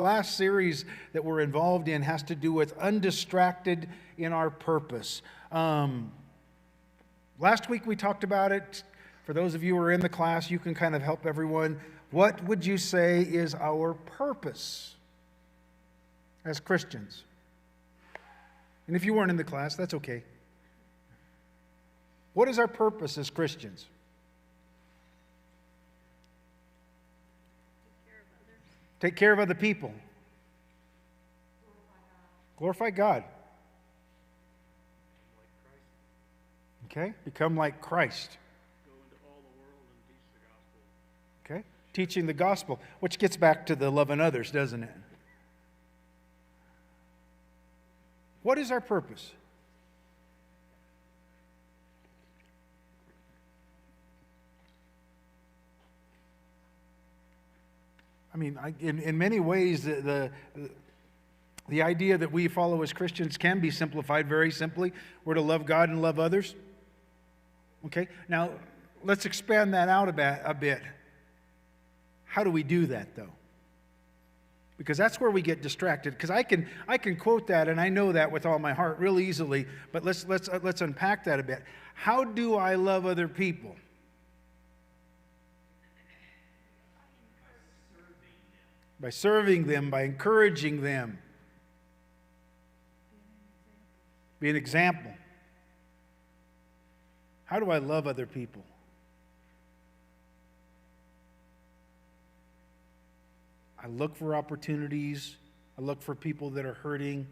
last series that we're involved in has to do with undistracted in our purpose. Last week we talked about it. For those of you who are in the class, you can kind of help everyone. What would you say is our purpose as Christians? And if you weren't in the class, that's okay. What is our purpose as Christians? Take care of other people. Glorify God. Okay? Become like Christ. Go into all the world and teach the gospel. Okay? Teaching the gospel, which gets back to the loving others, doesn't it? What is our purpose? I mean, in many ways, the idea that we follow as Christians can be simplified very simply. We're to love God and love others. Okay? Now, let's expand that out a bit. How do we do that, though? Because that's where we get distracted. Because I can quote that, and I know that with all my heart real easily, but let's unpack that a bit. How do I love other people? By serving them, by encouraging them. Be an example. How do I love other people? I look for opportunities. I look for people that are hurting,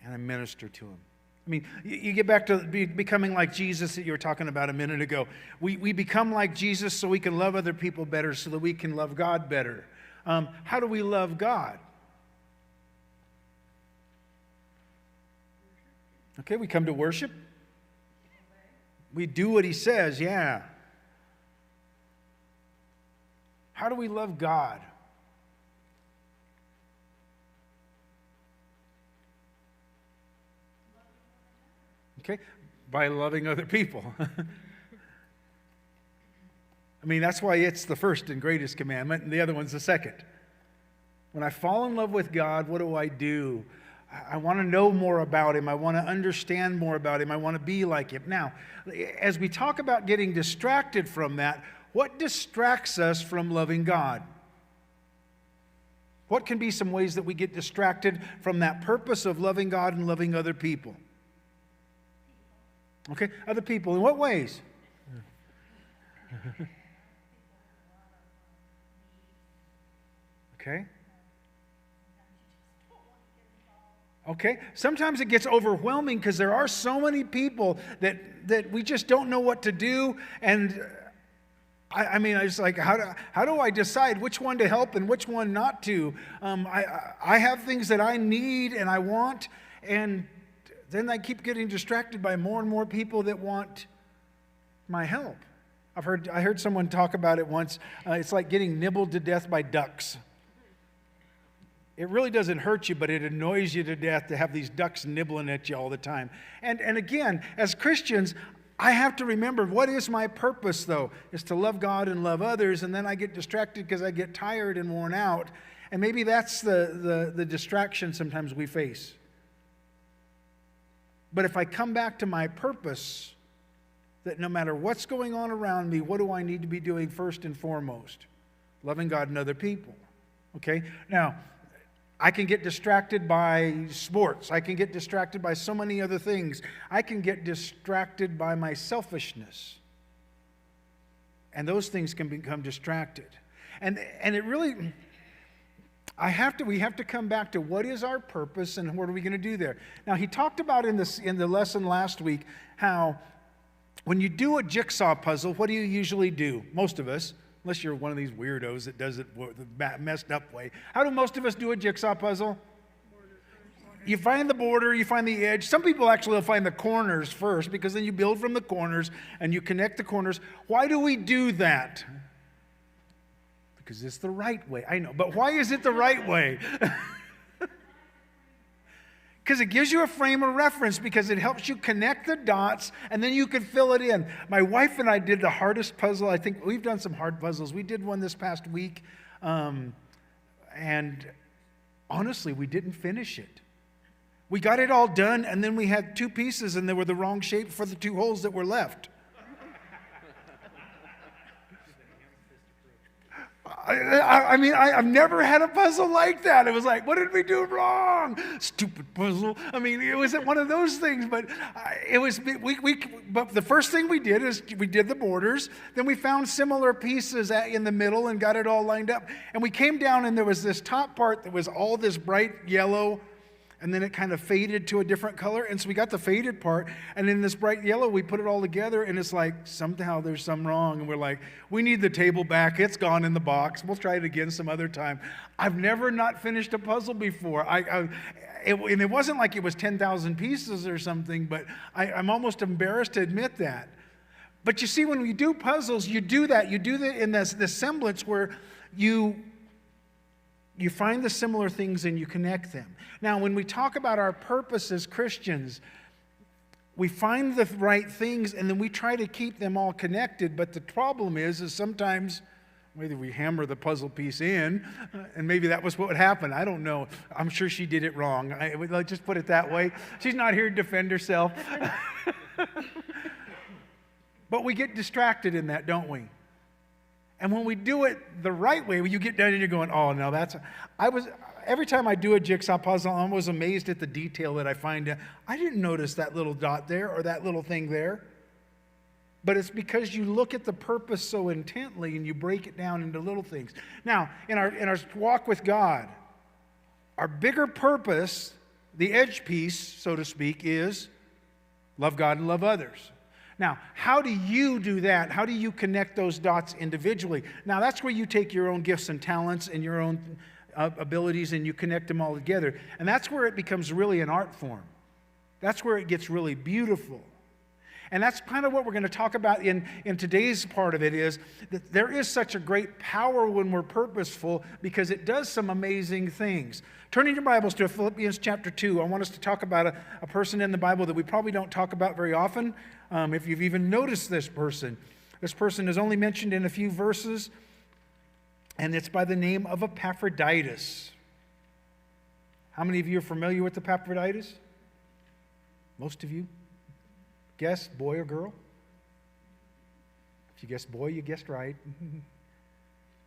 and I minister to them. I mean, you get back to becoming like Jesus that you were talking about a minute ago. We become like Jesus so we can love other people better, so that we can love God better. How do we love God? Okay, we come to worship. We do what He says, yeah. How do we love God? Okay, by loving other people. I mean, that's why it's the first and greatest commandment, and the other one's the second. When I fall in love with God, what do? I want to know more about Him. I want to understand more about Him. I want to be like Him. Now, as we talk about getting distracted from that, what distracts us from loving God? What can be some ways that we get distracted from that purpose of loving God and loving other people? Okay, other people. In what ways? Okay. Okay. Sometimes it gets overwhelming because there are so many people that we just don't know what to do. And I mean, I just like, how do I decide which one to help and which one not to? I have things that I need and I want, and then I keep getting distracted by more and more people that want my help. I heard someone talk about it once. It's like getting nibbled to death by ducks. It really doesn't hurt you, but it annoys you to death to have these ducks nibbling at you all the time. And again, as Christians, I have to remember, what is my purpose, though? Is to love God and love others, and then I get distracted because I get tired and worn out. And maybe that's the distraction sometimes we face. But if I come back to my purpose, that no matter what's going on around me, what do I need to be doing first and foremost? Loving God and other people. Okay? Now, I can get distracted by sports. I can get distracted by so many other things. I can get distracted by my selfishness. And those things can become distracted. And it really, we have to come back to what is our purpose and what are we going to do there. Now, he talked about in the lesson last week how when you do a jigsaw puzzle, what do you usually do? Most of us. Unless you're one of these weirdos that does it the messed up way. How do most of us do a jigsaw puzzle? You find the border, you find the edge. Some people actually will find the corners first, because then you build from the corners and you connect the corners. Why do we do that? Because it's the right way. I know, but why is it the right way? Because it gives you a frame of reference, because it helps you connect the dots, and then you can fill it in. My wife and I did the hardest puzzle. I think we've done some hard puzzles. We did one this past week, and honestly, we didn't finish it. We got it all done, and then we had 2 pieces, and they were the wrong shape for the 2 holes that were left. I've never had a puzzle like that. It was like, what did we do wrong? Stupid puzzle. I mean, it was one of those things, but but the first thing we did is we did the borders. Then we found similar pieces in the middle and got it all lined up. And we came down, and there was this top part that was all this bright yellow, and then it kind of faded to a different color. And so we got the faded part, and in this bright yellow, we put it all together, and it's like, somehow there's some wrong. And we're like, we need the table back. It's gone in the box. We'll try it again some other time. I've never not finished a puzzle before. And it wasn't like it was 10,000 pieces or something, but I'm almost embarrassed to admit that. But you see, when we do puzzles, you do that. You do that in this semblance where you find the similar things and you connect them. Now, when we talk about our purpose as Christians, we find the right things and then we try to keep them all connected. But the problem is sometimes whether we hammer the puzzle piece in, and maybe that was what would happen. I don't know. I'm sure she did it wrong. Let's just put it that way. She's not here to defend herself. But we get distracted in that, don't we? And when we do it the right way, when you get done and you're going, oh, no, every time I do a jigsaw puzzle, I'm always amazed at the detail that I find. I didn't notice that little dot there or that little thing there. But it's because you look at the purpose so intently and you break it down into little things. Now, in our walk with God, our bigger purpose, the edge piece, so to speak, is love God and love others. Now, how do you do that? How do you connect those dots individually? Now, that's where you take your own gifts and talents and your own abilities and you connect them all together. And that's where it becomes really an art form. That's where it gets really beautiful. And that's kind of what we're going to talk about in today's part of it, is that there is such a great power when we're purposeful because it does some amazing things. Turning your Bibles to Philippians chapter 2, I want us to talk about a person in the Bible that we probably don't talk about very often, if you've even noticed this person. This person is only mentioned in a few verses, and it's by the name of Epaphroditus. How many of you are familiar with Epaphroditus? Most of you? Guess, boy or girl? If you guessed boy, you guessed right.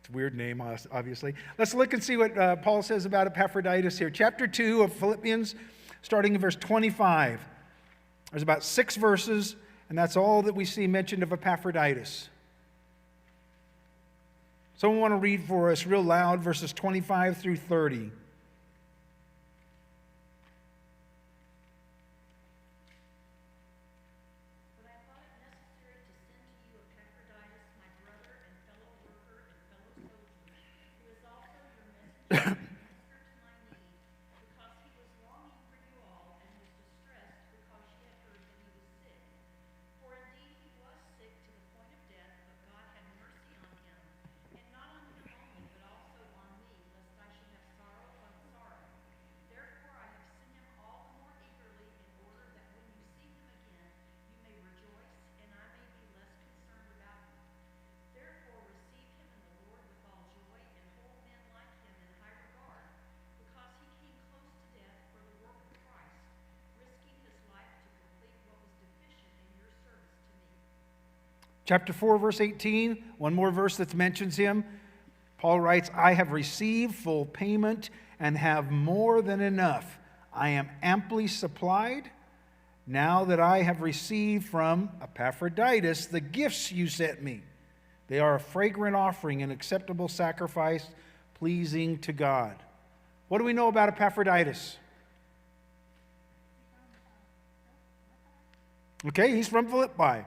It's a weird name, obviously. Let's look and see what Paul says about Epaphroditus here. Chapter 2 of Philippians, starting in verse 25. There's about 6 verses, and that's all that we see mentioned of Epaphroditus. Someone want to read for us real loud, verses 25 through 30. Chapter 4, verse 18, one more verse that mentions him. Paul writes, I have received full payment and have more than enough. I am amply supplied now that I have received from Epaphroditus the gifts you sent me. They are a fragrant offering, an acceptable sacrifice, pleasing to God. What do we know about Epaphroditus? Okay, he's from Philippi.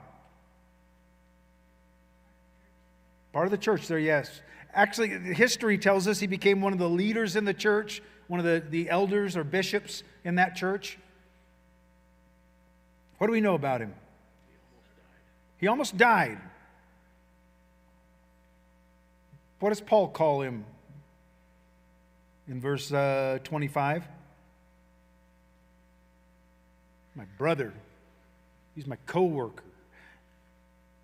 Part of the church there, yes. Actually, history tells us he became one of the leaders in the church, one of the elders or bishops in that church. What do we know about him? He almost died. What does Paul call him in verse 25? My brother. He's my co-worker.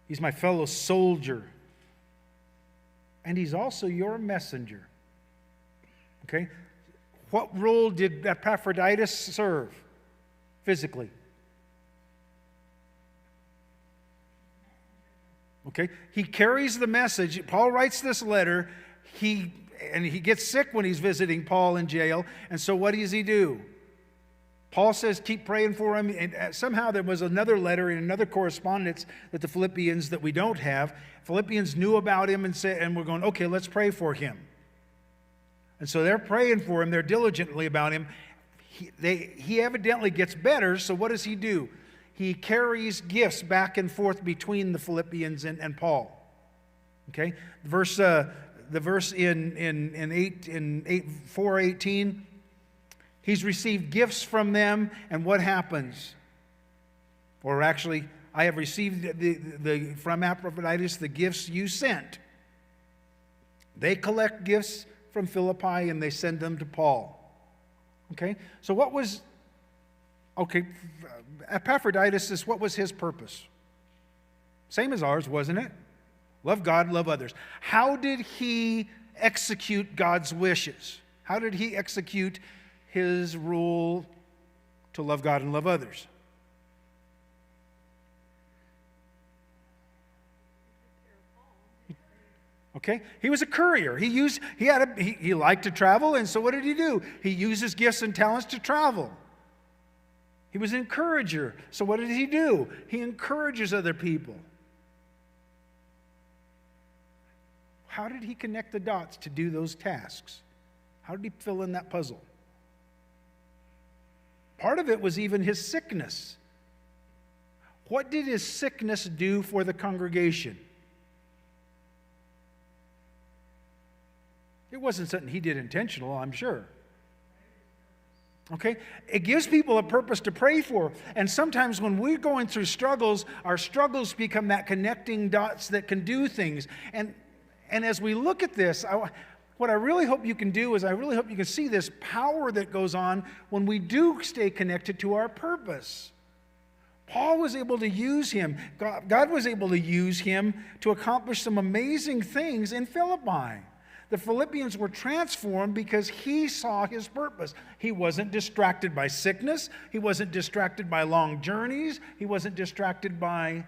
He's my fellow soldier. And he's also your messenger. Okay? What role did Epaphroditus serve physically? Okay, he carries the message. Paul writes this letter. He gets sick when he's visiting Paul in jail. And so what does he do? Paul says, keep praying for him. And somehow there was another letter in another correspondence that the Philippians that we don't have. Philippians knew about him and we're going, okay, let's pray for him. And so they're praying for him. They're diligently about him. He evidently gets better. So what does he do? He carries gifts back and forth between the Philippians and Paul. Okay, the verse in 4:18, he's received gifts from them, and what happens? Or actually, I have received from Epaphroditus the gifts you sent. They collect gifts from Philippi and they send them to Paul. Okay, so what was? Okay, Epaphroditus, what was his purpose? Same as ours, wasn't it? Love God, love others. How did he execute God's wishes? How did he execute his rule to love God and love others? Okay, he was a courier. He liked to travel, and so what did he do? He used his gifts and talents to travel. He was an encourager. So what did he do? He encourages other people. How did he connect the dots to do those tasks? How did he fill in that puzzle? Part of it was even his sickness. What did his sickness do for the congregation? It wasn't something he did intentional, I'm sure. Okay? It gives people a purpose to pray for. And sometimes when we're going through struggles, our struggles become that connecting dots that can do things. And as we look at this, what I really hope you can do is I really hope you can see this power that goes on when we do stay connected to our purpose. Paul was able to use him. God was able to use him to accomplish some amazing things in Philippi. The Philippians were transformed because he saw his purpose. He wasn't distracted by sickness. He wasn't distracted by long journeys. He wasn't distracted by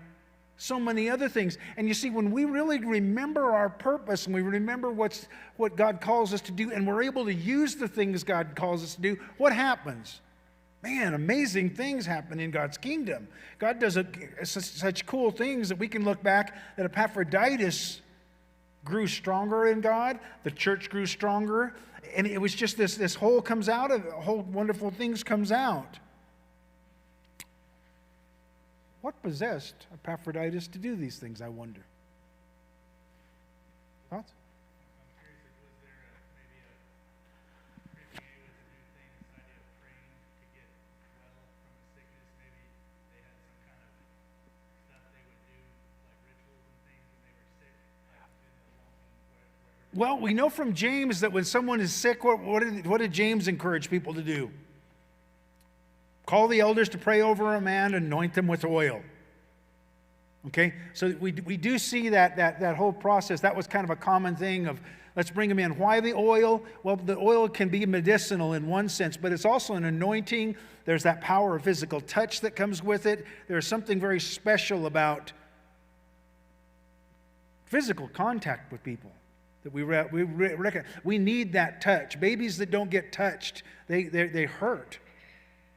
so many other things. And you see, when we really remember our purpose and we remember what God calls us to do and we're able to use the things God calls us to do, what happens? Man, amazing things happen in God's kingdom. God does such cool things that we can look back that Epaphroditus grew stronger in God. The church grew stronger. And it was just this whole comes out of it. Whole wonderful things comes out. What possessed Epaphroditus to do these things, I wonder? Thoughts? I'm curious if was there maybe a Christianity was a new thing, this idea of praying to get well from a sickness. Maybe they had some kind of stuff they would do, like rituals and things when they were sick, like in the wherever. Well, we know from James that when someone is sick, what did James encourage people to do? Call the elders to pray over a man and anoint them with oil. Okay? So we do see that whole process. That was kind of a common thing of let's bring him in. Why the oil? Well, the oil can be medicinal in one sense, but it's also an anointing. There's that power of physical touch that comes with it. There's something very special about physical contact with people that we reckon. We need that touch. Babies that don't get touched, they hurt.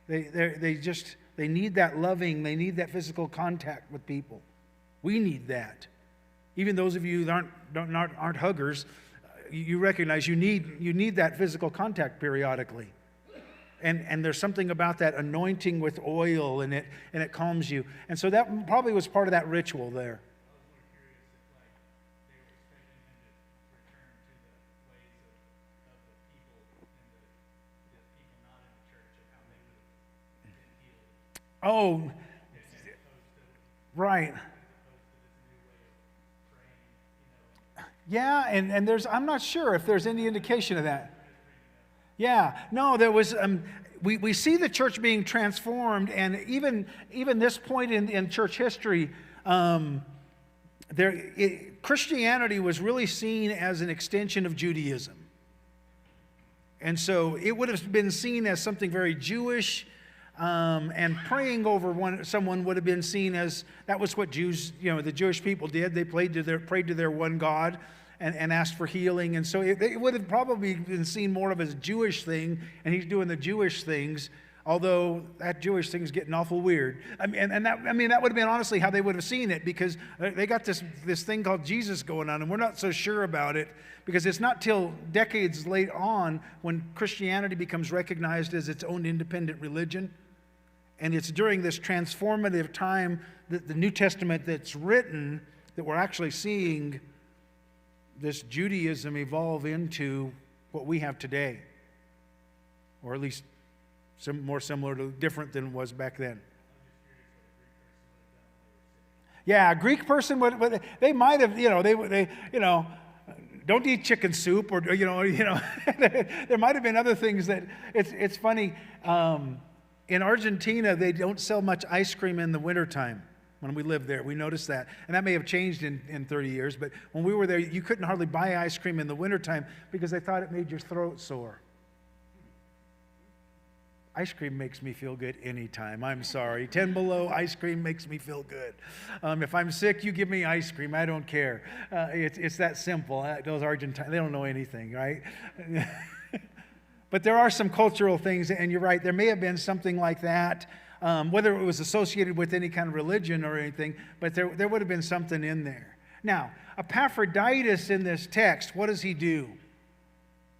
They need that loving, they need that physical contact with people. We need that. Even those of you that aren't huggers, you recognize you need that physical contact periodically. And there's something about that anointing with oil and it calms you. And so that probably was part of that ritual there. Oh, right. Yeah, and I'm not sure if there's any indication of that. Yeah, no, there was, we see the church being transformed, and even this point in church history, Christianity was really seen as an extension of Judaism. And so it would have been seen as something very Jewish, and praying over someone would have been seen as, that was what Jews, the Jewish people did. They prayed to their one God and asked for healing. And so it would have probably been seen more of as a Jewish thing, and he's doing the Jewish things, although that Jewish thing is getting awful weird. That would have been honestly how they would have seen it, because they got this thing called Jesus going on, and we're not so sure about it, because it's not till decades late on when Christianity becomes recognized as its own independent religion. And it's during this transformative time that the New Testament that's written that we're actually seeing this Judaism evolve into what we have today, or at least more similar to, different than it was back then. Yeah, a Greek person would, they might have, they don't eat chicken soup, or there might have been other things that, it's funny. In Argentina, they don't sell much ice cream in the wintertime. When we lived there, we noticed that. And that may have changed in 30 years, but when we were there, you couldn't hardly buy ice cream in the wintertime because they thought it made your throat sore. Ice cream makes me feel good anytime. I'm sorry. 10 below, ice cream makes me feel good. If I'm sick, you give me ice cream. I don't care. It's that simple. Those Argentines, they don't know anything, right? But there are some cultural things, and you're right, there may have been something like that, whether it was associated with any kind of religion or anything, but there would have been something in there. Now, Epaphroditus in this text, what does he do?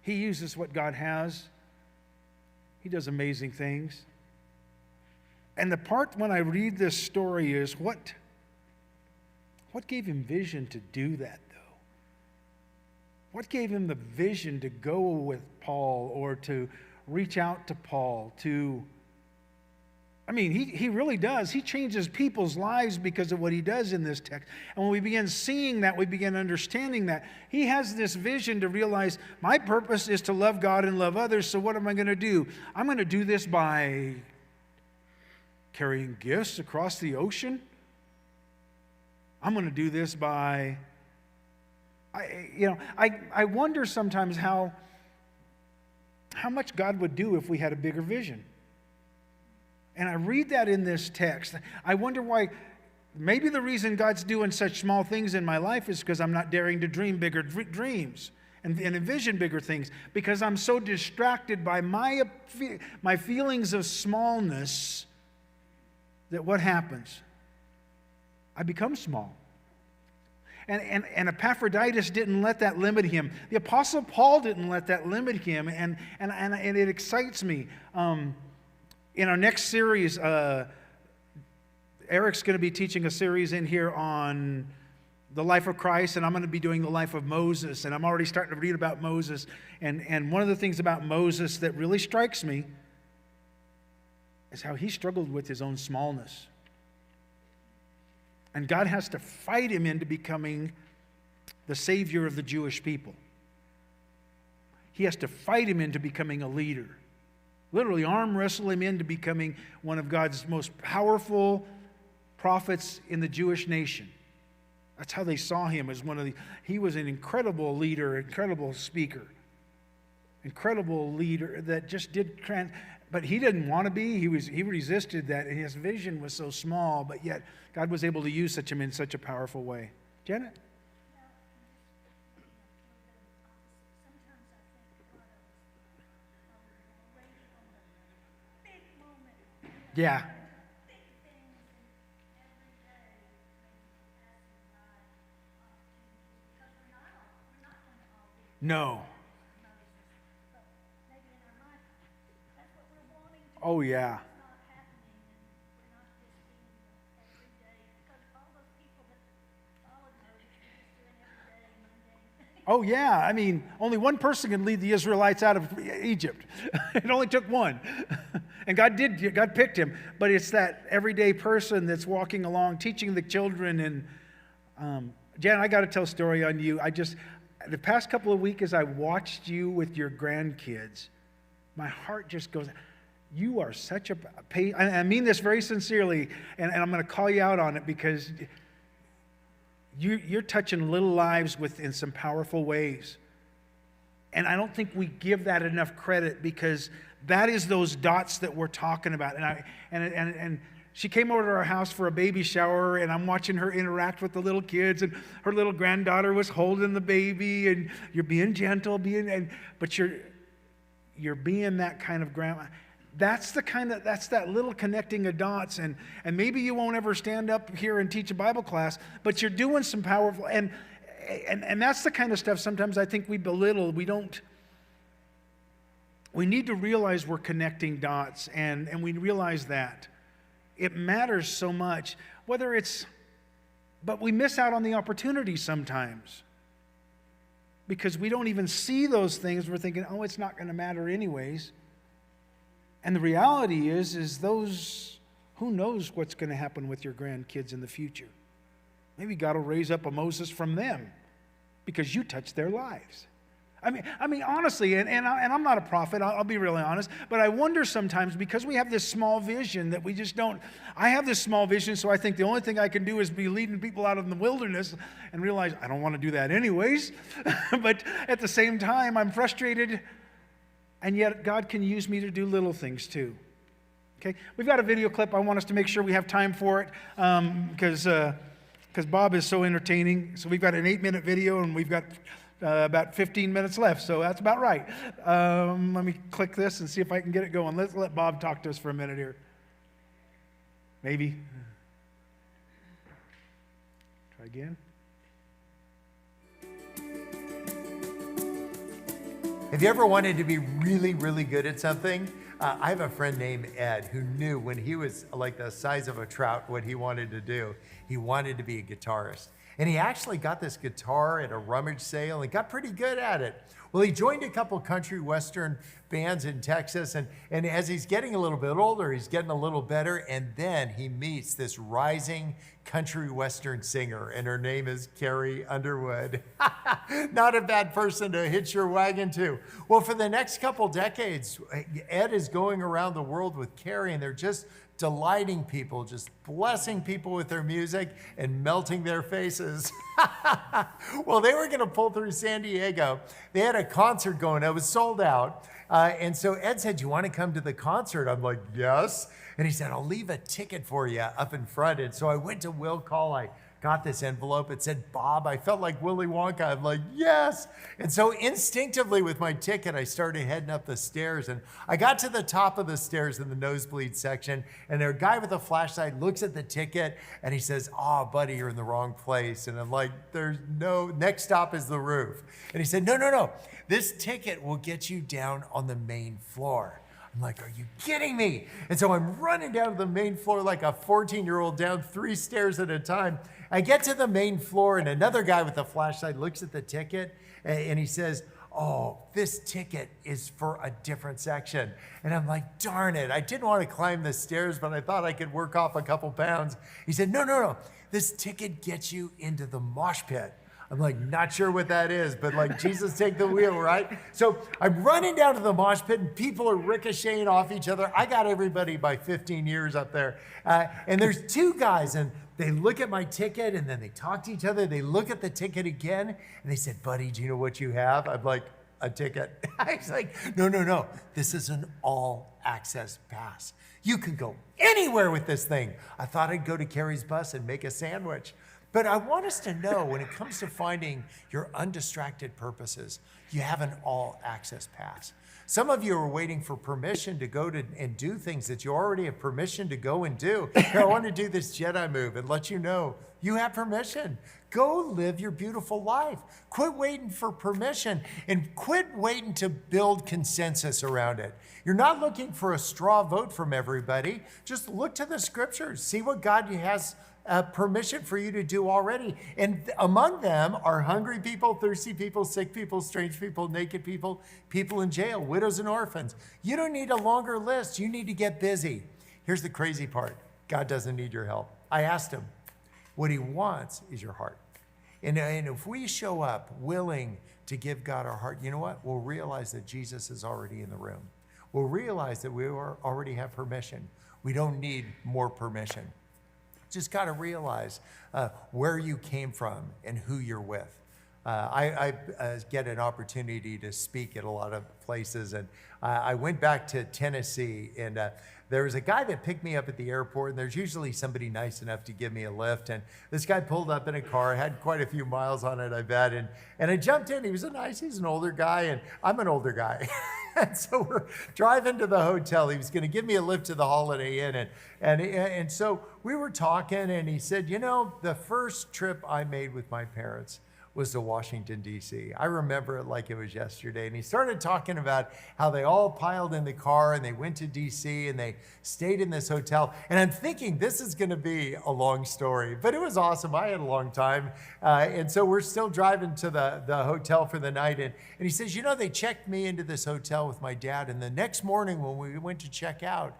He uses what God has. He does amazing things. And the part when I read this story is, what gave him vision to do that, though? What gave him the vision to go with Paul, or to reach out to Paul, he really does. He changes people's lives because of what he does in this text. And when we begin seeing that, we begin understanding that. He has this vision to realize, my purpose is to love God and love others, so what am I going to do? I'm going to do this by carrying gifts across the ocean. I'm going to do this by... I wonder sometimes how much God would do if we had a bigger vision. And I read that in this text. I wonder why. Maybe the reason God's doing such small things in my life is because I'm not daring to dream bigger dreams and envision bigger things, because I'm so distracted by my feelings of smallness that what happens? I become small. And Epaphroditus didn't let that limit him. The Apostle Paul didn't let that limit him, and it excites me. In our next series, Eric's going to be teaching a series in here on the life of Christ, and I'm going to be doing the life of Moses, and I'm already starting to read about Moses. And one of the things about Moses that really strikes me is how he struggled with his own smallness. And God has to fight him into becoming the Savior of the Jewish people. He has to fight him into becoming a leader. Literally arm wrestle him into becoming one of God's most powerful prophets in the Jewish nation. That's how they saw him, as he was an incredible leader, incredible speaker, incredible leader that just but he didn't want to be. He resisted that, and his vision was so small, but yet God was able to use him in such a powerful way. Janet? Yeah. No. Oh, yeah. Oh, yeah. Only one person can lead the Israelites out of Egypt. It only took one. And God picked him. But it's that everyday person that's walking along, teaching the children. And Jan, I got to tell a story on you. The past couple of weeks as I watched you with your grandkids, my heart just goes, you are such a I mean this very sincerely, and I'm going to call you out on it, because you're touching little lives in some powerful ways. And I don't think we give that enough credit, because that is those dots that we're talking about. And she came over to our house for a baby shower, and I'm watching her interact with the little kids, and her little granddaughter was holding the baby, and you're being gentle, but you're being that kind of grandma. That's that little connecting of dots, and maybe you won't ever stand up here and teach a Bible class, but you're doing some powerful, and that's the kind of stuff sometimes I think we belittle. We need to realize we're connecting dots, and we realize that it matters so much, but we miss out on the opportunity sometimes because we don't even see those things. We're thinking, oh, it's not going to matter anyways. And the reality is who knows what's going to happen with your grandkids in the future. Maybe God will raise up a Moses from them because you touched their lives. I mean, honestly, and I'm not a prophet, I'll be really honest, but I wonder sometimes, because we have this small vision that we just don't. I have this small vision, so I think the only thing I can do is be leading people out in the wilderness, and realize I don't want to do that anyways. But at the same time, I'm frustrated, and yet God can use me to do little things too. Okay, we've got a video clip. I want us to make sure we have time for it, because Bob is so entertaining. So we've got an 8-minute video, and we've got about 15 minutes left, so that's about right. Let me click this and see if I can get it going. Let's let Bob talk to us for a minute here. Maybe. Try again. Have you ever wanted to be really, really good at something? I have a friend named Ed who knew when he was like the size of a trout what he wanted to do. He wanted to be a guitarist. And he actually got this guitar at a rummage sale and got pretty good at it. Well, he joined a couple country western bands in Texas, and as he's getting a little bit older, he's getting a little better, and then he meets this rising country western singer, and her name is Carrie Underwood. Not a bad person to hitch your wagon to. Well, for the next couple decades, Ed is going around the world with Carrie, and they're just delighting people, just blessing people with their music and melting their faces. Well, they were going to pull through San Diego. They had a concert going. It was sold out. And so Ed said, you want to come to the concert? I'm like, yes. And he said, I'll leave a ticket for you up in front. And so I went to Will Call. I got this envelope. It said Bob. I felt like Willy Wonka. I'm like, yes. And so instinctively with my ticket, I started heading up the stairs. And I got to the top of the stairs in the nosebleed section. And a guy with a flashlight looks at the ticket and he says, oh, buddy, you're in the wrong place. And I'm like, there's no, next stop is the roof. And he said, no. This ticket will get you down on the main floor. I'm like, are you kidding me? And so I'm running down to the main floor like a 14-year-old down 3 stairs at a time. I get to the main floor, and another guy with a flashlight looks at the ticket, and he says, oh, this ticket is for a different section. And I'm like, darn it. I didn't want to climb the stairs, but I thought I could work off a couple pounds. He said, no. This ticket gets you into the mosh pit. I'm like, not sure what that is, but like, Jesus, take the wheel, right? So I'm running down to the mosh pit, and people are ricocheting off each other. I got everybody by 15 years up there. And there's 2 guys, and they look at my ticket, and then they talk to each other. They look at the ticket again, and they said, buddy, do you know what you have? I'm like, a ticket. I was like, no. This is an all-access pass. You can go anywhere with this thing. I thought I'd go to Carrie's bus and make a sandwich. But I want us to know, when it comes to finding your undistracted purposes, you have an all-access pass. Some of you are waiting for permission to go to and do things that you already have permission to go and do. Here, I want to do this Jedi move and let you know you have permission. Go live your beautiful life. Quit waiting for permission and quit waiting to build consensus around it. You're not looking for a straw vote from everybody. Just look to the scriptures. See what God has permission for you to do already. And among them are hungry people, thirsty people, sick people, strange people, naked people, people in jail, widows and orphans. You don't need a longer list. You need to get busy. Here's the crazy part. God doesn't need your help. I asked him. What he wants is your heart. And if we show up willing to give God our heart, you know what? We'll realize that Jesus is already in the room. We'll realize that we already have permission. We don't need more permission. Just got to realize where you came from and who you're with. I get an opportunity to speak at a lot of places, and I went back to Tennessee, and there was a guy that picked me up at the airport, and there's usually somebody nice enough to give me a lift, and this guy pulled up in a car, had quite a few miles on it, I bet, and I jumped in. He's an older guy, and I'm an older guy. And so we're driving to the hotel. He was going to give me a lift to the Holiday Inn, and so we were talking, and he said, you know, the first trip I made with my parents was to Washington, D.C. I remember it like it was yesterday. And he started talking about how they all piled in the car and they went to D.C. and they stayed in this hotel. And I'm thinking this is going to be a long story, but it was awesome. I had a long time. And so we're still driving to the hotel for the night. And he says, you know, they checked me into this hotel with my dad. And the next morning when we went to check out,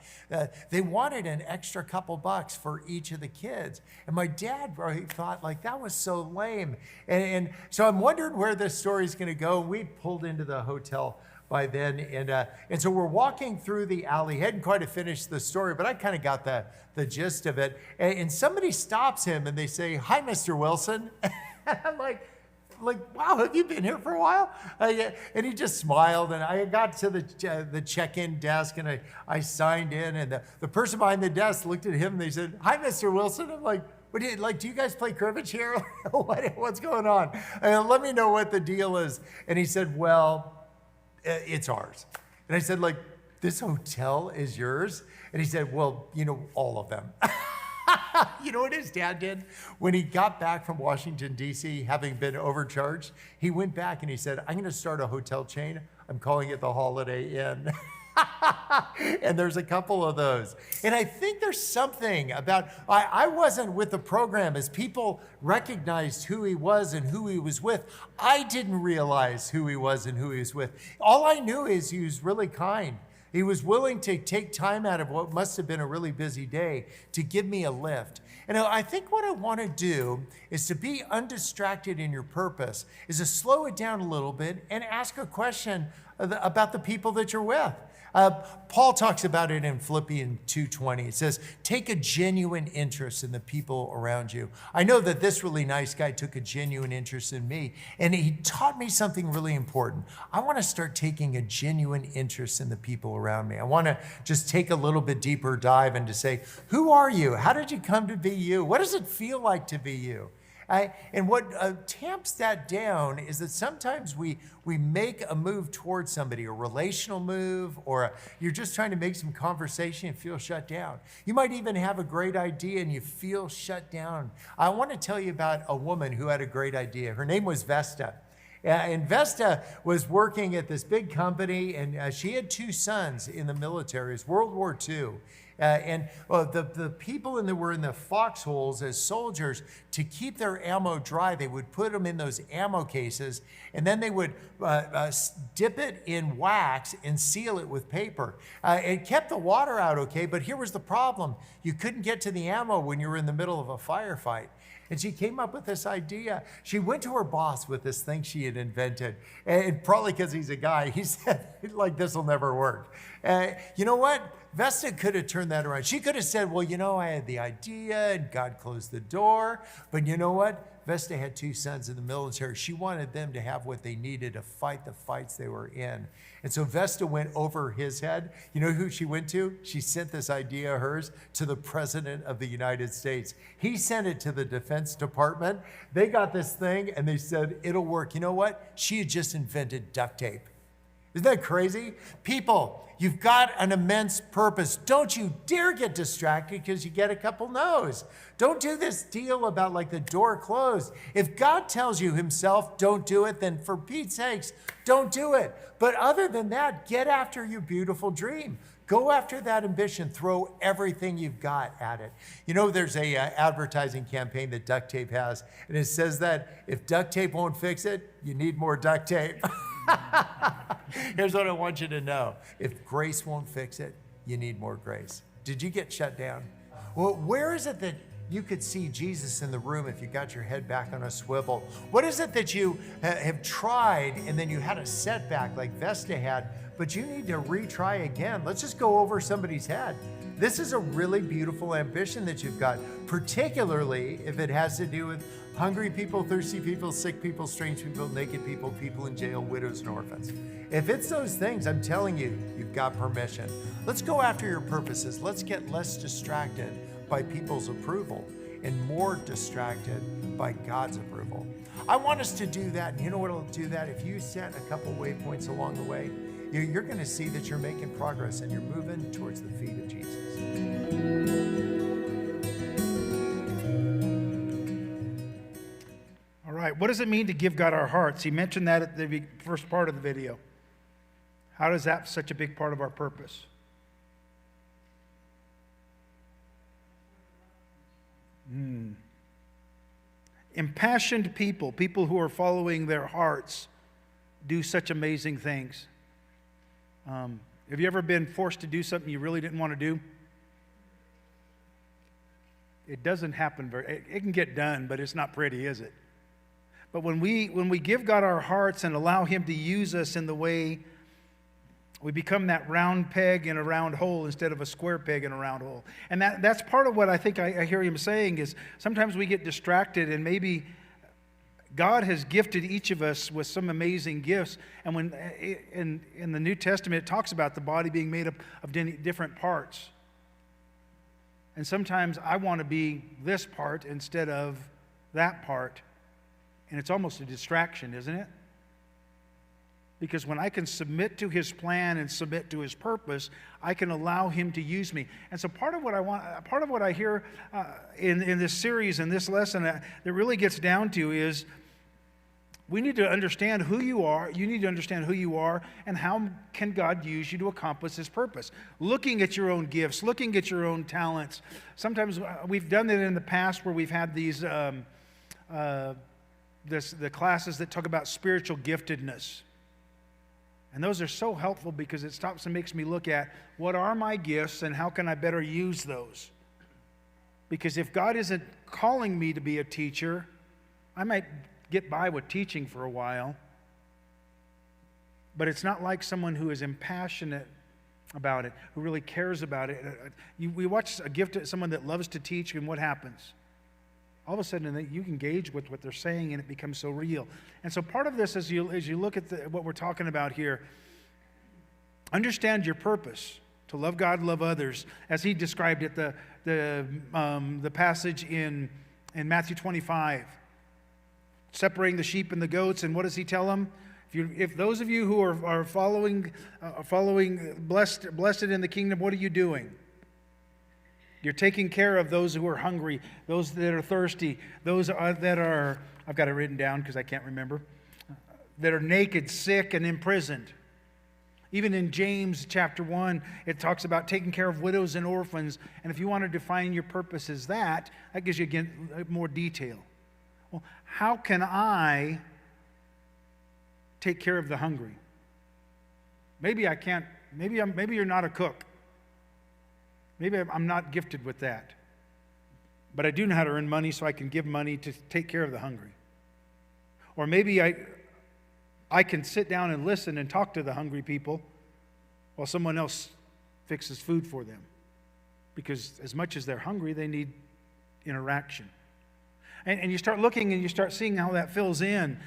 they wanted an extra couple bucks for each of the kids. And my dad thought, like, that was so lame. And so I'm wondering where this story is going to go. We pulled into the hotel by then, and so we're walking through the alley. Hadn't quite finished the story, but I kind of got the gist of it. And somebody stops him, and they say, "Hi, Mr. Wilson." I'm like, wow, have you been here for a while? And he just smiled, and I got to the check-in desk, and I signed in, and the person behind the desk looked at him, and they said, "Hi, Mr. Wilson." I'm like, do you guys play cribbage here? What's going on? Let me know what the deal is. And he said, well, it's ours. And I said, like, this hotel is yours? And he said, well, you know, all of them. You know what his dad did? When he got back from Washington, D.C., having been overcharged, he went back and he said, I'm going to start a hotel chain. I'm calling it the Holiday Inn. And there's a couple of those. And I think there's something about, I wasn't with the program as people recognized who he was and who he was with. I didn't realize who he was and who he was with. All I knew is he was really kind. He was willing to take time out of what must have been a really busy day to give me a lift. And I think what I want to do is to be undistracted in your purpose, is to slow it down a little bit and ask a question about the people that you're with. Paul talks about it in Philippians 2:20. It says, take a genuine interest in the people around you. I know that this really nice guy took a genuine interest in me, and he taught me something really important. I want to start taking a genuine interest in the people around me. I want to just take a little bit deeper dive and to say, who are you? How did you come to be you? What does it feel like to be you? And what tamps that down is that sometimes we make a move towards somebody, a relational move, or you're just trying to make some conversation and feel shut down. You might even have a great idea and you feel shut down. I want to tell you about a woman who had a great idea. Her name was Vesta. And Vesta was working at this big company, and she had two sons in the military. It was World War II. The people were in the foxholes as soldiers, to keep their ammo dry, they would put them in those ammo cases, and then they would dip it in wax and seal it with paper. It kept the water out okay, but here was the problem. You couldn't get to the ammo when you were in the middle of a firefight. And she came up with this idea. She went to her boss with this thing she had invented. And probably because he's a guy, he said, like, this will never work. You know what? Vesta could have turned that around. She could have said, well, you know, I had the idea and God closed the door. But you know what? Vesta had two sons in the military. She wanted them to have what they needed to fight the fights they were in. And so Vesta went over his head. You know who she went to? She sent this idea of hers to the President of the United States. He sent it to the Defense Department. They got this thing and they said, it'll work. You know what? She had just invented duct tape. Isn't that crazy? People, you've got an immense purpose. Don't you dare get distracted because you get a couple no's. Don't do this deal about like the door closed. If God tells you himself, don't do it, then for Pete's sakes, don't do it. But other than that, get after your beautiful dream. Go after that ambition. Throw everything you've got at it. You know, there's a advertising campaign that duct tape has, and it says that if duct tape won't fix it, you need more duct tape. Here's what I want you to know. If grace won't fix it, you need more grace. Did you get shut down? Well, where is it that you could see Jesus in the room if you got your head back on a swivel? What is it that you have tried and then you had a setback like Vesta had, but you need to retry again? Let's just go over somebody's head. This is a really beautiful ambition that you've got, particularly if it has to do with hungry people, thirsty people, sick people, strange people, naked people, people in jail, widows and orphans. If it's those things, I'm telling you, you've got permission. Let's go after your purposes. Let's get less distracted by people's approval and more distracted by God's approval. I want us to do that. And you know what will do that? If you set a couple waypoints along the way, you're going to see that you're making progress and you're moving towards the feet of Jesus. All right, what does it mean to give God our hearts? He mentioned that at the first part of the video. How is that such a big part of our purpose? Impassioned people, people who are following their hearts, do such amazing things. Have you ever been forced to do something you really didn't want to do? It doesn't happen it can get done, but it's not pretty, is it? But when we give God our hearts and allow Him to use us in the way, we become that round peg in a round hole instead of a square peg in a round hole. And that's part of what I think I hear Him saying is sometimes we get distracted, and maybe God has gifted each of us with some amazing gifts. And when in the New Testament, it talks about the body being made up of different parts. And sometimes I want to be this part instead of that part. And it's almost a distraction, isn't it? Because when I can submit to His plan and submit to His purpose, I can allow Him to use me. And so part of what I hear in this series and this lesson that really gets down to is we need to understand who you are. You need to understand who you are and how can God use you to accomplish His purpose. Looking at your own gifts, looking at your own talents. Sometimes we've done that in the past where we've had these the classes that talk about spiritual giftedness. And those are so helpful because it stops and makes me look at what are my gifts and how can I better use those. Because if God isn't calling me to be a teacher, I might get by with teaching for a while. But it's not like someone who is impassionate about it, who really cares about it. We watch a gift, someone that loves to teach, and what happens? All of a sudden, you engage with what they're saying, and it becomes so real. And so part of this, as you look at what we're talking about here, understand your purpose, to love God, love others. As he described it, the passage in Matthew 25, separating the sheep and the goats, and what does he tell them? If those of you who are following blessed in the kingdom, what are you doing? You're taking care of those who are hungry, those that are thirsty, those that are, I've got it written down because I can't remember, that are naked, sick, and imprisoned. Even in James chapter 1, it talks about taking care of widows and orphans. And if you want to define your purpose as that gives you, again, more detail. Well, how can I take care of the hungry? Maybe I can't, maybe you're not a cook. Maybe I'm not gifted with that. But I do know how to earn money so I can give money to take care of the hungry. Or maybe I can sit down and listen and talk to the hungry people while someone else fixes food for them. Because as much as they're hungry, they need interaction. And you start looking and you start seeing how that fills in.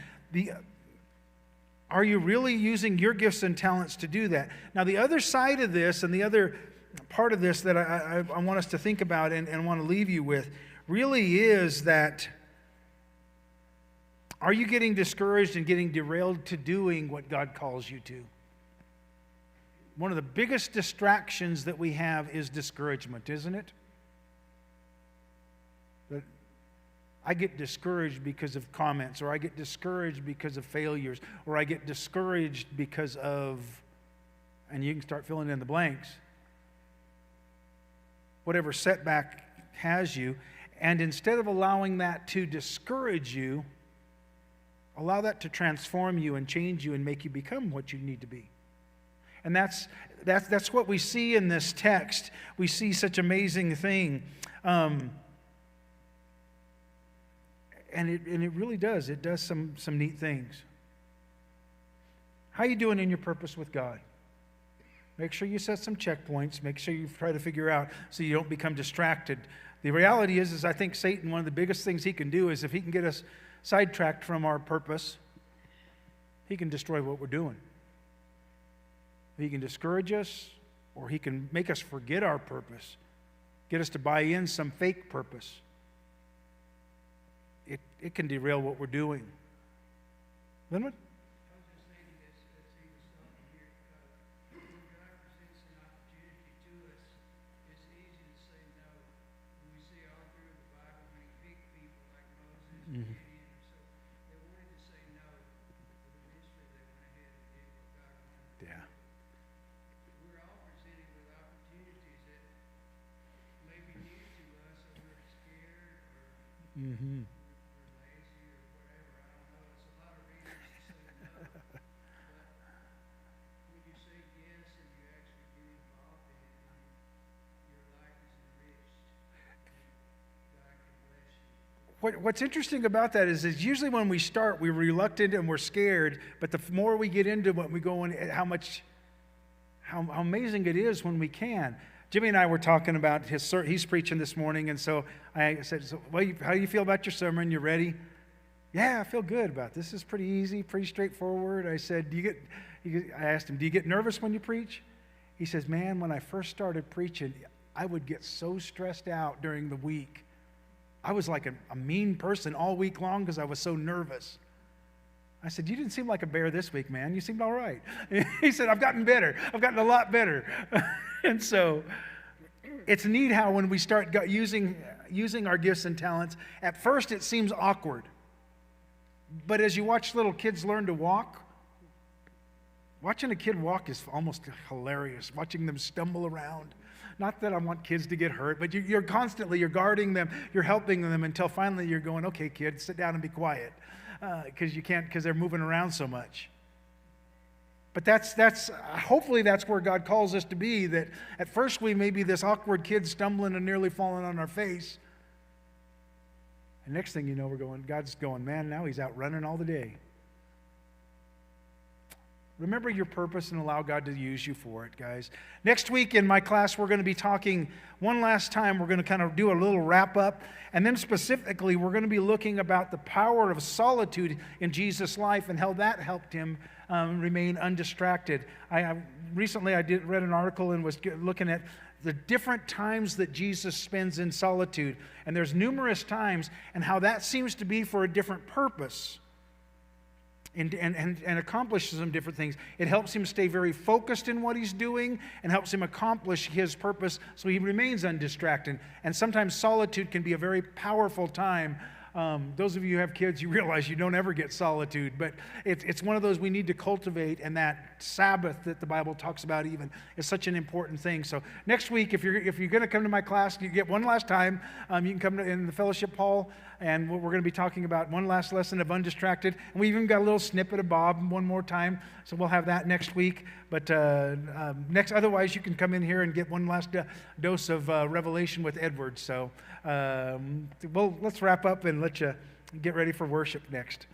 Are you really using your gifts and talents to do that? Now, the other side of this and the other part of this that I want us to think about and want to leave you with really is that, are you getting discouraged and getting derailed to doing what God calls you to? One of the biggest distractions that we have is discouragement, isn't it? That I get discouraged because of comments, or I get discouraged because of failures, or I get discouraged because of, and you can start filling in the blanks, whatever setback has you. And instead of allowing that to discourage you, allow that to transform you and change you and make you become what you need to be. And that's what we see in this text. We see such amazing thing. And it really does. It does some neat things. How are you doing in your purpose with God? Make sure you set some checkpoints. Make sure you try to figure out so you don't become distracted. The reality is I think Satan, one of the biggest things he can do is if he can get us sidetracked from our purpose, he can destroy what we're doing. He can discourage us, or he can make us forget our purpose, get us to buy in some fake purpose. It can derail what we're doing. Linwood? Mm-hmm. Yeah. We're all presented with opportunities that may be new to us, or we're scared, or Mm-hmm. we're lazy, or whatever. I don't know. It's a lot of reasons to say no. But when you say yes and you actually get involved in it, your life is enriched. God can bless you. What's interesting about that is usually when we start, we're reluctant and we're scared, but the more we get into it, we go in how amazing it is when we can. Jimmy and I were talking about he's preaching this morning, and so I said, how do you feel about your sermon? You ready? Yeah, I feel good about it. This is pretty easy, pretty straightforward. I said, I asked him, do you get nervous when you preach? He says, man, when I first started preaching, I would get so stressed out during the week. I was like a mean person all week long because I was so nervous. I said, you didn't seem like a bear this week, man. You seemed all right. He said, I've gotten better. I've gotten a lot better. And so it's neat how when we start using our gifts and talents, at first it seems awkward. But as you watch little kids learn to walk, watching a kid walk is almost hilarious, watching them stumble around. Not that I want kids to get hurt, but you're guarding them, you're helping them until finally you're going, okay, kid, sit down and be quiet, because they're moving around so much. But hopefully that's where God calls us to be, that at first we may be this awkward kid stumbling and nearly falling on our face. And next thing you know, God's going, man, now he's out running all the day. Remember your purpose and allow God to use you for it, guys. Next week in my class, we're going to be talking one last time. We're going to kind of do a little wrap up. And then specifically, we're going to be looking about the power of solitude in Jesus' life and how that helped him remain undistracted. Recently, I read an article and was looking at the different times that Jesus spends in solitude. And there's numerous times, and how that seems to be for a different purpose. And accomplishes some different things. It helps him stay very focused in what he's doing and helps him accomplish his purpose so he remains undistracted. And sometimes solitude can be a very powerful time. Those of you who have kids, you realize you don't ever get solitude, but it's one of those we need to cultivate, and that Sabbath that the Bible talks about even is such an important thing. So next week, if you're going to come to my class, you get one last time. You can come in the fellowship hall, and we're going to be talking about one last lesson of Undistracted, and we even got a little snippet of Bob one more time, so we'll have that next week. But otherwise, you can come in here and get one last dose of Revelation with Edward. So let's wrap up and let you get ready for worship next.